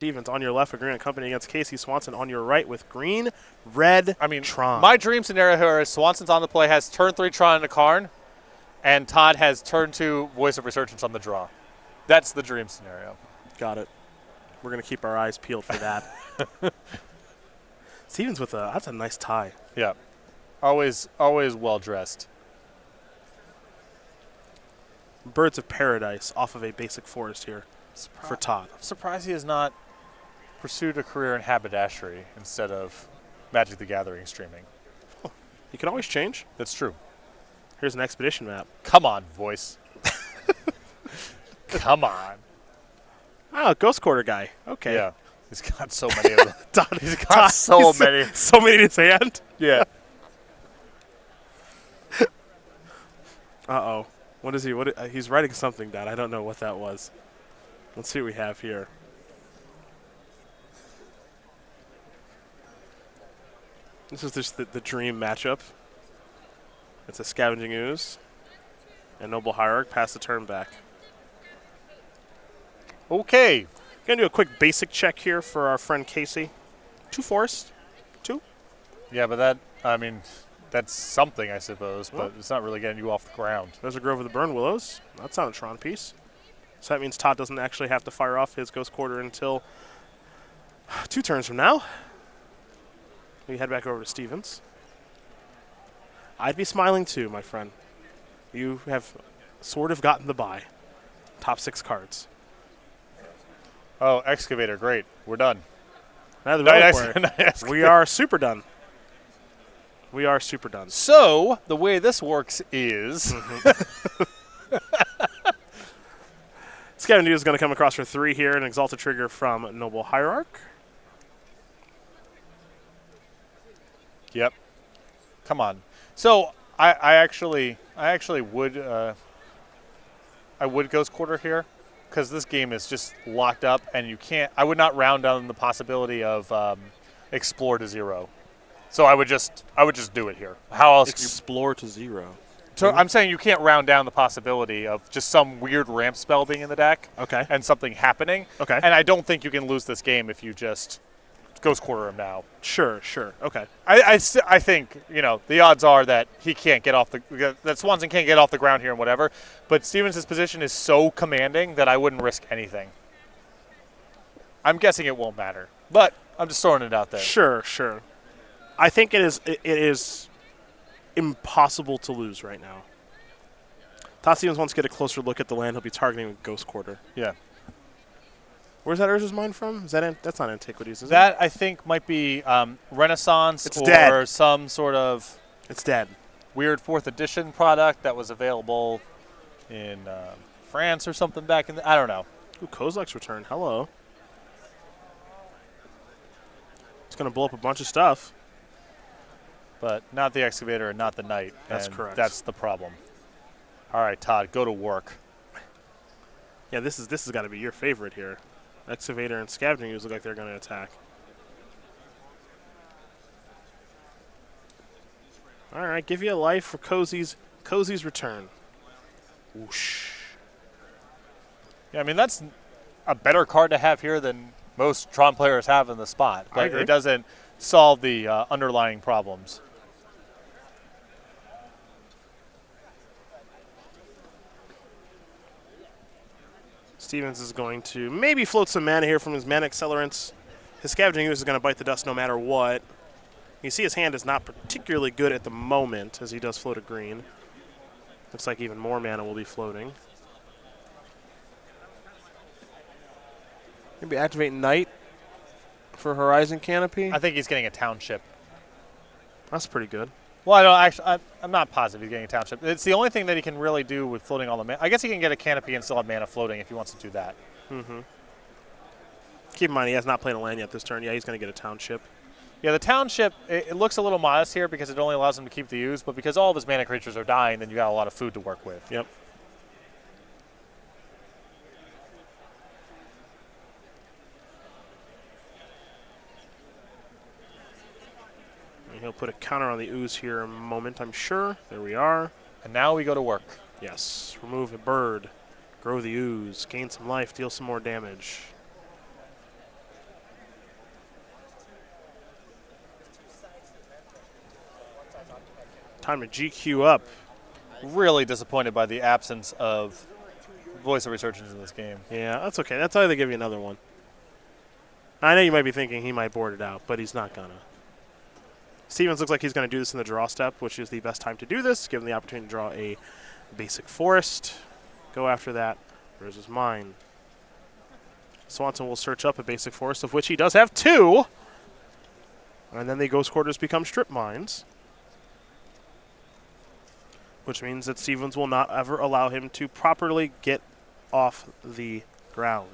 Stevens on your left with Green and Company against Casey Swanson on your right with green, red, Tron. My dream scenario here is Swanson's on the play, has turn 3 Tron into Karn, and Todd has turn 2 Voice of Resurgence on the draw. That's the dream scenario. Got it. We're going to keep our eyes peeled for that. Stevens with that's a nice tie. Yeah. Always well dressed. Birds of Paradise off of a basic forest here for Todd. I'm surprised he has not pursued a career in haberdashery instead of Magic the Gathering streaming. Oh, you can always change. That's true. Here's an expedition map. Come on, voice. Come on. Oh, Ghost Quarter guy. Okay. Yeah. He's got so many of them. He's got so many. So many in his hand. Yeah. Uh-oh. What is he? He's writing something down. I don't know what that was. Let's see what we have here. This is just the dream matchup. It's a Scavenging Ooze and Noble Hierarch. Pass the turn back. Okay. Going to do a quick basic check here for our friend Casey. 2 forest. 2. Yeah, but that's something, I suppose, but it's not really getting you off the ground. There's a Grove of the Burn Willows. That's not a Tron piece. So that means Todd doesn't actually have to fire off his Ghost Quarter until 2 turns from now. We head back over to Stevens. I'd be smiling too, my friend. You have sort of gotten the bye. Top 6 cards. Oh, Excavator, great. We're done. We are super done. We are super done. So, the way this works is... Scavenging is going to come across for 3 here. An Exalted Trigger from Noble Hierarch. Yep. Come on. So, I actually would I would Ghost Quarter here because this game is just locked up and you can't. I would not round down the possibility of explore to 0. So I would just do it here. How else? Explore to 0. So I'm saying you can't round down the possibility of just some weird ramp spell being in the deck. Okay. And something happening. Okay. And I don't think you can lose this game if you just Ghost Quarter him now. Sure. Okay. I think, the odds are that he can't get off that Swanson can't get off the ground here and whatever. But Stevens' position is so commanding that I wouldn't risk anything. I'm guessing it won't matter. But I'm just throwing it out there. Sure. I think it is impossible to lose right now. Todd Stevens wants to get a closer look at the land he'll be targeting with Ghost Quarter. Yeah. Where's that Urza's Mine from? Is that's not Antiquities, is that, it? I think, might be Renaissance dead. Some sort of It's dead. Weird 4th edition product that was available in France or something back in I don't know. Ooh, Kozak's return. Hello. It's going to blow up a bunch of stuff. But not the Excavator and not the Knight. That's correct. That's the problem. All right, Todd, go to work. Yeah, this has got to be your favorite here. Excavator and Scavenging Ooze look like they're going to attack. All right, give you a life for Cozy's return. Whoosh. Yeah, that's a better card to have here than most Tron players have in the spot. I agree. It doesn't solve the underlying problems. Stevens is going to maybe float some mana here from his mana accelerants. His Scavenging Ooze is going to bite the dust no matter what. You see his hand is not particularly good at the moment as he does float a green. Looks like even more mana will be floating. Maybe activate Knight for Horizon Canopy. I think he's getting a Township. That's pretty good. Well, I'm not positive he's getting a Township. It's the only thing that he can really do with floating all the mana. I guess he can get a Canopy and still have mana floating if he wants to do that. Mm-hmm. Keep in mind, he has not played a land yet this turn. Yeah, he's going to get a Township. Yeah, the Township, it looks a little modest here because it only allows him to keep the Ooze, but because all of his mana creatures are dying, then you got a lot of food to work with. Yep. And he'll put a counter on the Ooze here in a moment, I'm sure. There we are. And now we go to work. Yes. Remove a bird. Grow the Ooze. Gain some life. Deal some more damage. Time to GQ up. Really disappointed by the absence of voice of resurgence in this game. Yeah, that's okay. That's why they give you another one. I know you might be thinking he might board it out, but he's not gonna. Stevens looks like he's going to do this in the draw step, which is the best time to do this, given the opportunity to draw a basic forest. Go after that. Where's his mine? Swanson will search up a basic forest, of which he does have 2. And then the ghost quarters become strip mines, which means that Stevens will not ever allow him to properly get off the ground.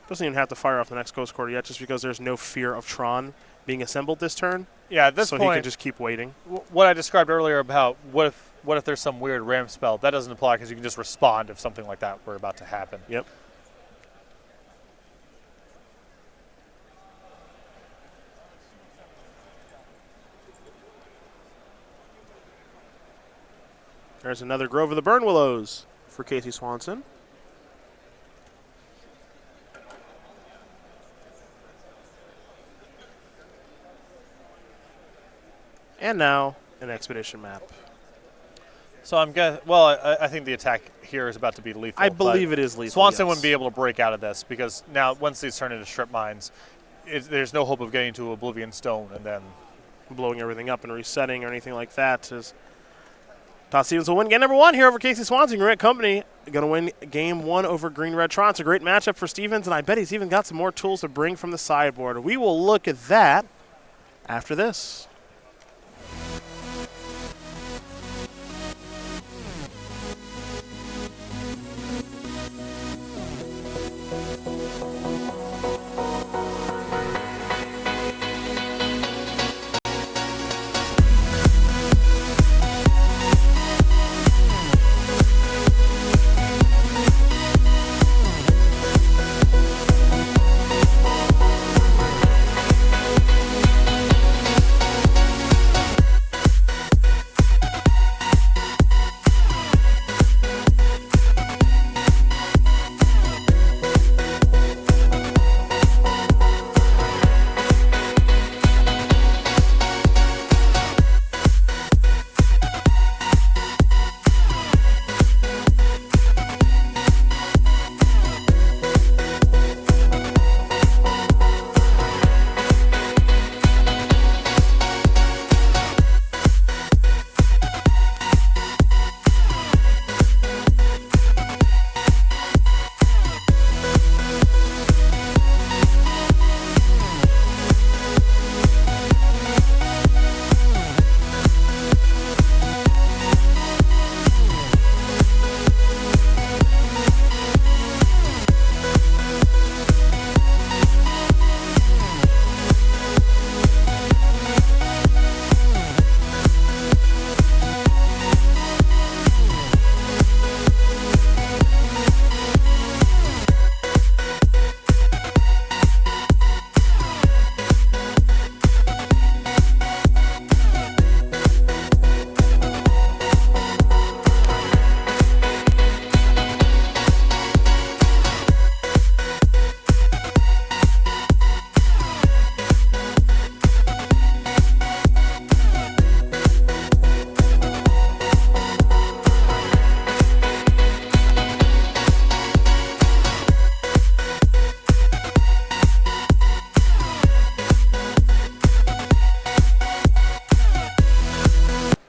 Doesn't even have to fire off the next ghost quarter yet, just because there's no fear of Tron being assembled this turn. Yeah, at this point, so he can just keep waiting. What I described earlier about what if there's some weird ram spell, that doesn't apply because you can just respond if something like that were about to happen. Yep. There's another Grove of the Burn Willows for Casey Swanson. And now an expedition map. So I'm guessing. Well, I think the attack here is about to be lethal. I believe it is lethal. Swanson yes. wouldn't be able to break out of this because now once these turn into strip mines, there's no hope of getting to Oblivion Stone and then blowing everything up and resetting or anything like that. Todd Stevens will win game number 1 here over Casey Swanson. Green Red Company going to win game 1 over Green Red Tron. It's a great matchup for Stevens, and I bet he's even got some more tools to bring from the sideboard. We will look at that after this.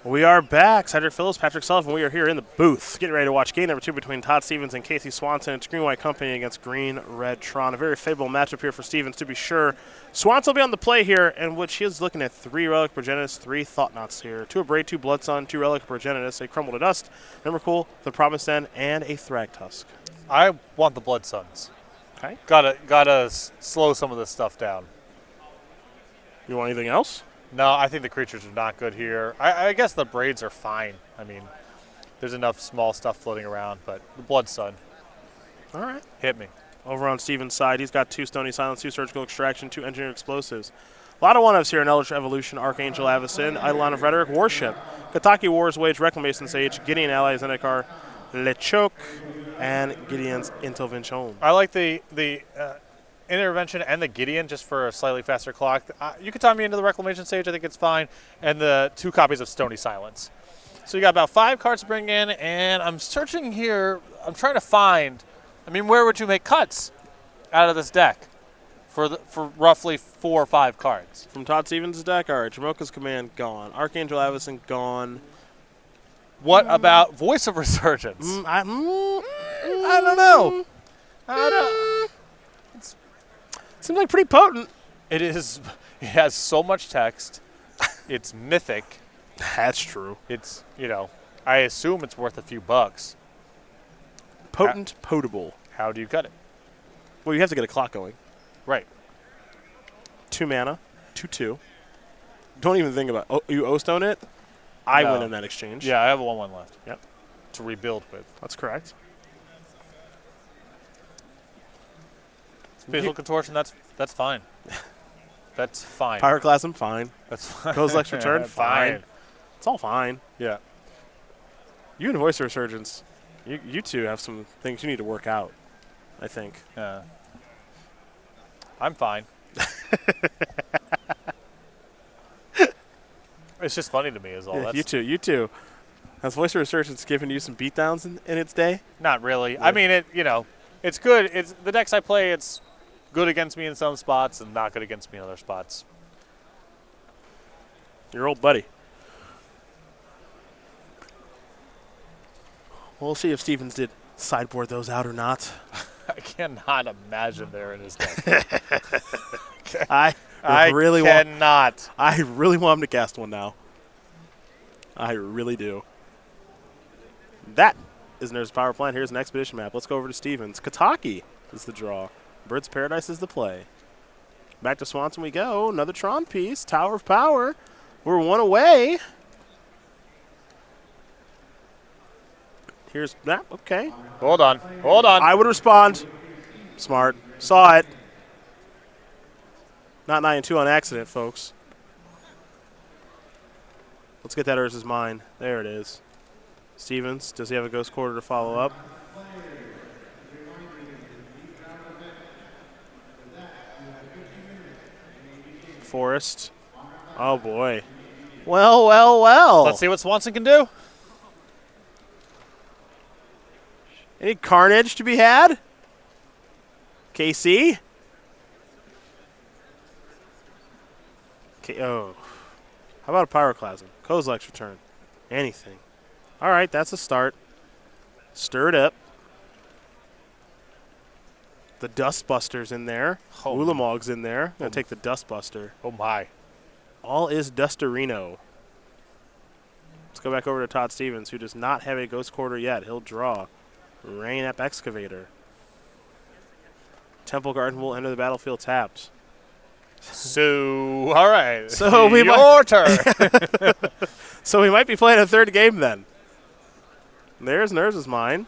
We are back. Cedric Phillips, Patrick Sullivan. We are here in the booth getting ready to watch game number 2 between Todd Stevens and Casey Swanson. It's Green White Company against Green Red Tron. A very favorable matchup here for Stevens, to be sure. Swanson will be on the play here, in which he is looking at 3 Relic Progenitus, 3 Thought Knots here. 2 Abrade, 2 Blood Sun, 2 Relic Progenitus, a Crumble to Dust, Emrakul, the Promised End, and a Thragtusk. I want the Blood Suns. Okay. Gotta slow some of this stuff down. You want anything else? No, I think the creatures are not good here. I guess the braids are fine. I mean, there's enough small stuff floating around, but the Blood Sun. All right. Hit me. Over on Stevens' side, he's got 2 Stony Silence, 2 Surgical Extraction, 2 Engineered Explosives. A lot of one-ups here in Eldritch Evolution, Archangel Avacyn, Eidolon of Rhetoric, Warship, Kataki Wars Wage, Reclamation Sage, Gideon Ally, Zendikar, Lechok, and Gideon's intervention. I like the intervention and the Gideon just for a slightly faster clock. You could time me into the Reclamation stage. I think it's fine. And the 2 copies of Stony Silence. So you got about 5 cards to bring in, and I'm searching here. I'm trying to find. I mean, where would you make cuts out of this deck for roughly 4 or 5 cards? From Todd Stevens' deck, all right, Jamoka's Command, gone. Archangel Avacyn, gone. What about Voice of Resurgence? I don't know. Seems like pretty potent. It is. It has so much text. It's mythic. That's true. It's, I assume it's worth a few bucks. Potent, potable. How do you cut it? Well, you have to get a clock going. Right. 2 mana, 2/2. Don't even think about it. You O-stone it. I win in that exchange. Yeah, I have a 1/1 left. Yep. To rebuild with. That's correct. Spatial Contortion, that's fine. That's fine. Pyroclasm, fine. That's fine. Kozilek's Return, fine. It's all fine. Yeah. You and Voice of Resurgence, you two have some things you need to work out, I think. Yeah. I'm fine. It's just funny to me is all. Yeah, That's you two. Has Voice of Resurgence given you some beatdowns in its day? Not really. Yeah. I mean, it's good. It's the decks I play, it's good against me in some spots and not good against me in other spots. Your old buddy. We'll see if Stevens did sideboard those out or not. I cannot imagine they're in his deck. I really cannot. I really want him to cast one now. I really do. That is Nerds Power Plant. Here's an expedition map. Let's go over to Stevens. Kataki is the draw. Bird's Paradise is the play. Back to Swanson we go. Another Tron piece. Tower of Power. We're 1 away. Here's that. Okay. Hold on. I would respond. Smart. Saw it. Not 9-2 on accident, folks. Let's get that Urza's Mine. There it is. Stevens, does he have a Ghost Quarter to follow up? Forest. Oh, boy. Well. Let's see what Swanson can do. Any carnage to be had? KC? Oh. How about a Pyroclasm? Kozilek's Return. Anything. All right, that's a start. Stir it up. The Dustbuster's in there. Oh. Ulamog's in there. Gonna take the Dustbuster. Oh, my. All is Dusterino. Let's go back over to Todd Stevens, who does not have a Ghost Quarter yet. He'll draw. Rain Up Excavator. Temple Garden will enter the battlefield tapped. So, all right. So we Your turn. So we might be playing a third game then. There's Nerves' Mine.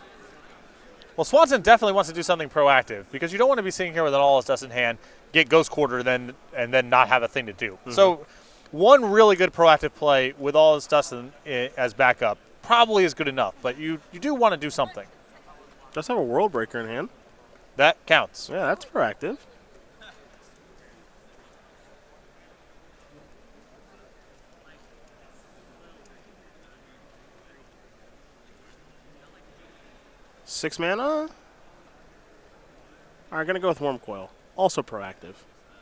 Well, Swanson definitely wants to do something proactive because you don't want to be sitting here with an All Is Dust in hand, get Ghost Quarter, and then not have a thing to do. Mm-hmm. So one really good proactive play with All Is Dust as backup probably is good enough, but you do want to do something. Does have a World Breaker in hand. That counts. Yeah, that's proactive. Six mana? All right, going to go with Worm Coil. Also proactive.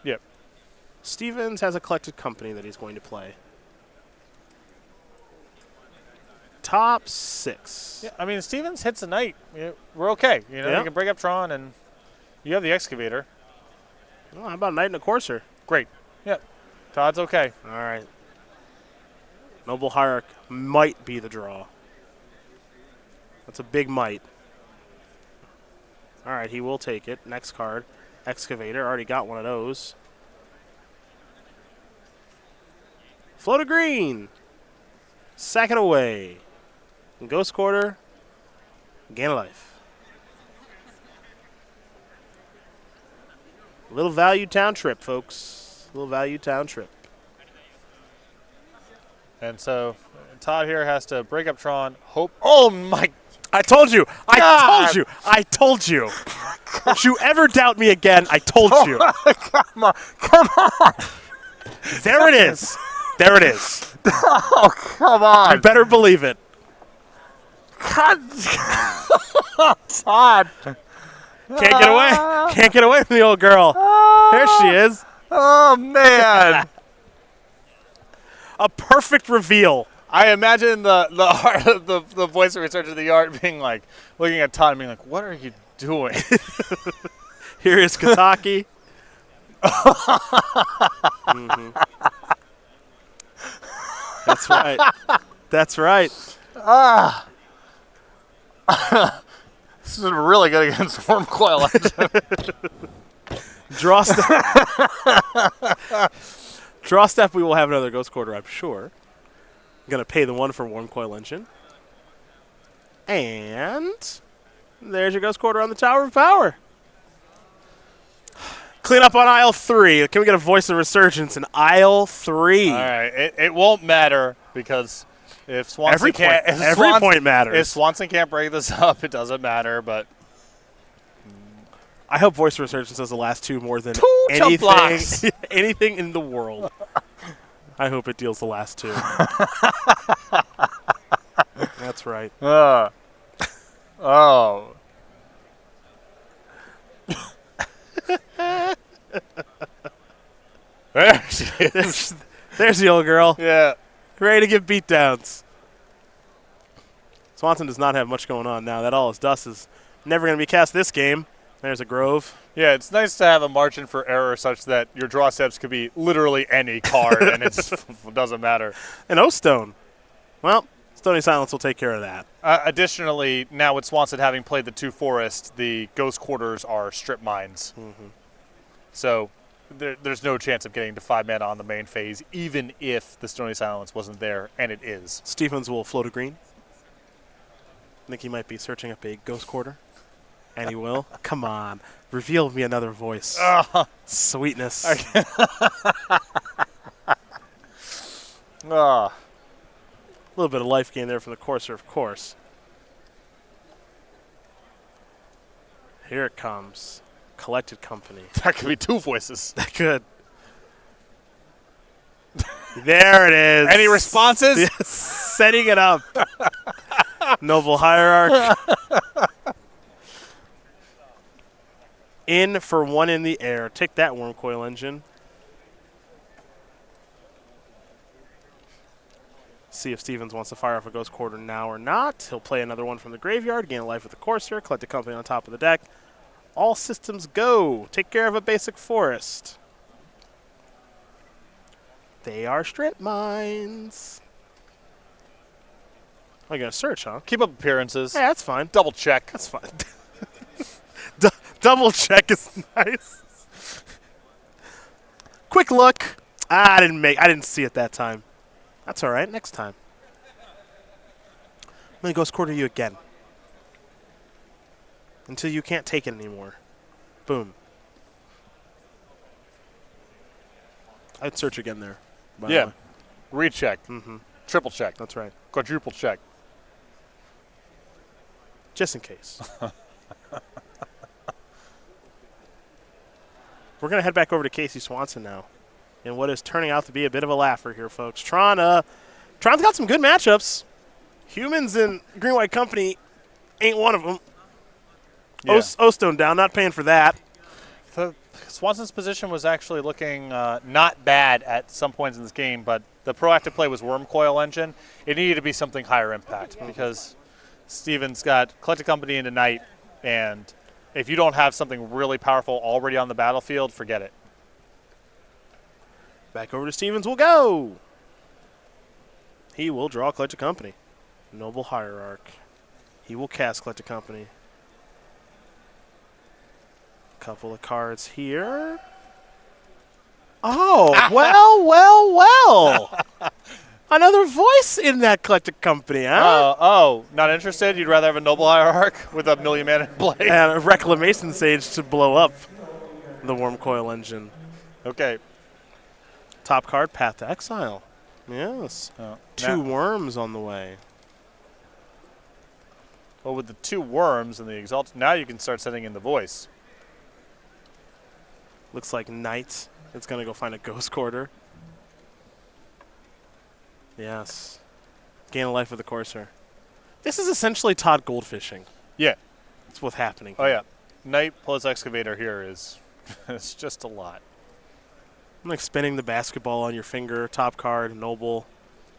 Yep. Stevens has a Collected Company that he's going to play. Top 6. Yeah, I mean, Stevens hits a night. We're okay. You can break up Tron, and you have the Excavator. Oh, how about Knight and a Courser? Great. Yep. Todd's okay. All right. Noble Hierarch might be the draw. That's a big might. All right, he will take it. Next card, Excavator. Already got one of those. Float of Green. Sack it away. Ghost Quarter. Gain a life. Little value town trip, folks. Little value town trip. And so Todd here has to break up Tron. Hope. Oh, my. I told you. I God. told you. I told you. Don't you ever doubt me again. I told you. Come on. Come on. There it is. There it is. Oh, come on. You better believe it. God. Todd. Can't get away. Can't get away from the old girl. There she is. Oh, man. A perfect reveal. I imagine the voice researcher of the art being like, looking at Todd and being like, what are you doing? Here is Kataki. Mm-hmm. That's right. That's right. This is really good against Worm Coil Engine. Draw step. Draw step, we will have another Ghost Quarter, I'm sure. I'm going to pay the 1 for Worm Coil Engine. And there's your Ghost Quarter on the Tower of Power. Clean up on aisle 3. Can we get a voice of resurgence in aisle 3? All right. It won't matter because if Swanson can't... Every point matters. If Swanson can't break this up, it doesn't matter, but... I hope voice of resurgence does the last 2 more than anything, anything in the world. I hope it deals the last 2. That's right. Oh. There she is. There's the old girl. Yeah. Ready to give beatdowns. Swanson does not have much going on now. That all is dust is never going to be cast this game. There's a Grove. Yeah, it's nice to have a margin for error such that your draw steps could be literally any card, and it doesn't matter. An O-Stone. Well, Stony Silence will take care of that. Additionally, now with Swanson having played the 2 forests, the Ghost Quarters are strip mines. Mm-hmm. So there's no chance of getting to 5 mana on the main phase, even if the Stony Silence wasn't there, and it is. Stephens will float a green. I think he might be searching up a Ghost Quarter. And he will. Come on. Reveal me another voice. Sweetness. A little bit of life gain there from the Courser, of course. Here it comes. Collected Company. That could be 2 voices. That could. There it is. Any responses? Yes, setting it up. Noble Hierarch. In for 1 in the air. Take that, Worm Coil Engine. See if Stephens wants to fire off a Ghost Quarter now or not. He'll play another one from the graveyard, gain a life with the Courser, collect the Company on top of the deck. All systems go. Take care of a basic forest. They are strip mines. Oh, you're going to search, huh? Keep up appearances. Yeah, that's fine. Double check. That's fine. Double check is nice. Quick look. I didn't see it that time. That's all right. Next time. I'm going to Ghost Quarter you again. Until you can't take it anymore. Boom. I'd search again there. By the way. Recheck. Mm-hmm. Triple check. That's right. Quadruple check. Just in case. We're going to head back over to Casey Swanson now. And what is turning out to be a bit of a laugher here, folks. Tron's got some good matchups. Humans and Green-White Company ain't one of them. Yeah. O-Stone down, not paying for that. Swanson's position was actually looking not bad at some points in this game, but the proactive play was Worm Coil Engine. It needed to be something higher impact because Stephens got Collected Company into Night, and if you don't have something really powerful already on the battlefield, forget it. Back over to Stephens we'll go. He will draw Collected Company. Noble Hierarch. He will cast Collected Company. Couple of cards here. Oh, well. Another voice in that Collected Company, huh? Not interested? You'd rather have a Noble Hierarch with a 1,000,000 mana in play? And a Reclamation Sage to blow up the Worm Coil Engine. Okay. Top card, Path to Exile. Yes. 2 worms on the way. Well, with the 2 worms and the exalt, now you can start setting in the voice. Looks like Knight is going to go find a Ghost Quarter. Yes. Gain a life with the Courser. This is essentially Todd goldfishing. Yeah. That's what's happening Oh, here. yeah. Knight plus Excavator here is it's just a lot. I'm like spinning the basketball on your finger, top card, Noble.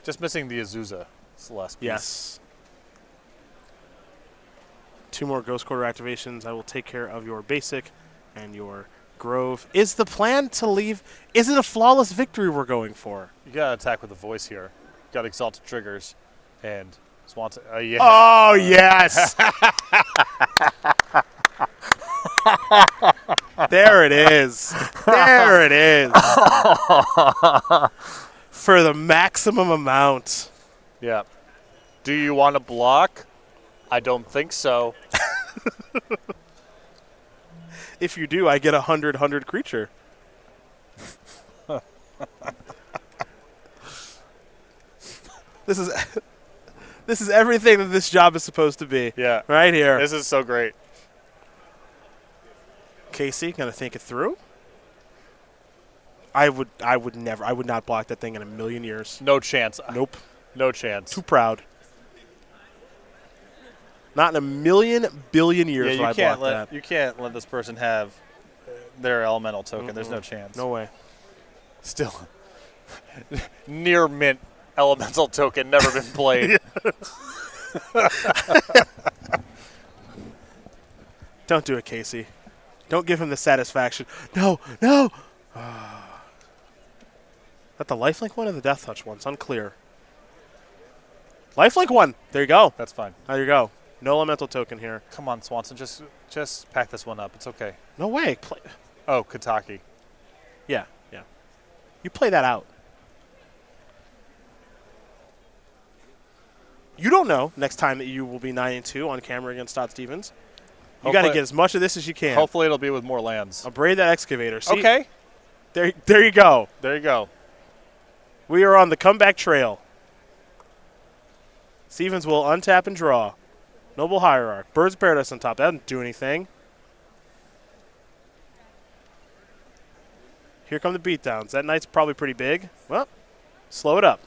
Just missing the Azusa. It's the last piece. Yes. 2 more Ghost Quarter activations. I will take care of your basic and your Grove. Is the plan to leave? Is it a flawless victory we're going for? You got to attack with the voice here. You got exalted triggers. And Swanson. Yeah. Oh, yes. There it is. There it is. For the maximum amount. Yeah. Do you want to block? I don't think so. If you do, I get a 100 creature. This is everything that this job is supposed to be. Yeah. Right here. This is so great. Casey, gonna think it through. I would not block that thing in a million years. No chance. Nope. No chance. Too proud. Not in a million billion years Yeah, would I block that. you can't let this person have their elemental token. There's no chance. No way. Still, near mint elemental token, never been played. Don't do it, Casey. Don't give him the satisfaction. No, no. That the lifelink one or the death touch one? It's unclear. Lifelink one. There you go. That's fine. There you go. No elemental token here. Come on, Swanson. Just pack this one up. It's okay. No way. Oh, Kataki. Yeah, yeah. You play that out. You don't know next time that you will be 9-2 on camera against Todd Stevens. You got to get as much of this as you can. Hopefully it'll be with more lands. Upgrade that excavator. See, Okay. There you go. There you go. We are on the comeback trail. Stevens will untap and draw. Noble Hierarch. Birds of Paradise on top. That doesn't do anything. Here come the beatdowns. That knight's probably pretty big. Well, slow it up.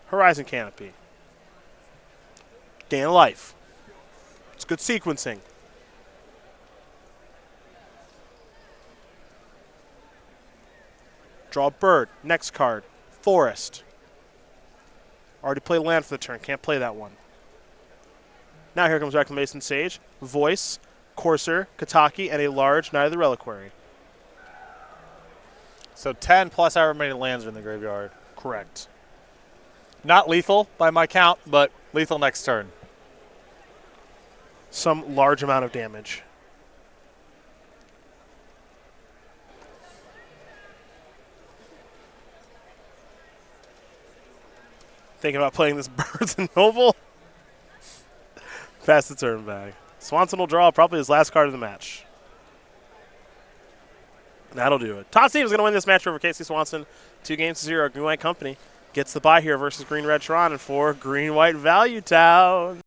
Horizon Canopy. Gain a life. It's good sequencing. Draw a bird. Next card. Forest. Already played land for the turn. Can't play that one. Now here comes Reclamation Sage, Voice, Courser, Kataki, and a large Knight of the Reliquary. So 10 plus however many lands are in the graveyard. Correct. Not lethal by my count, but lethal next turn. Some large amount of damage. Thinking about playing this Birds and Noble. Pass the turn back. Swanson will draw probably his last card of the match. That'll do it. Todd Stevens is going to win this match over Casey Swanson. 2-0. Green White Company gets the bye here versus Green Red Tron and for Green White Value Town.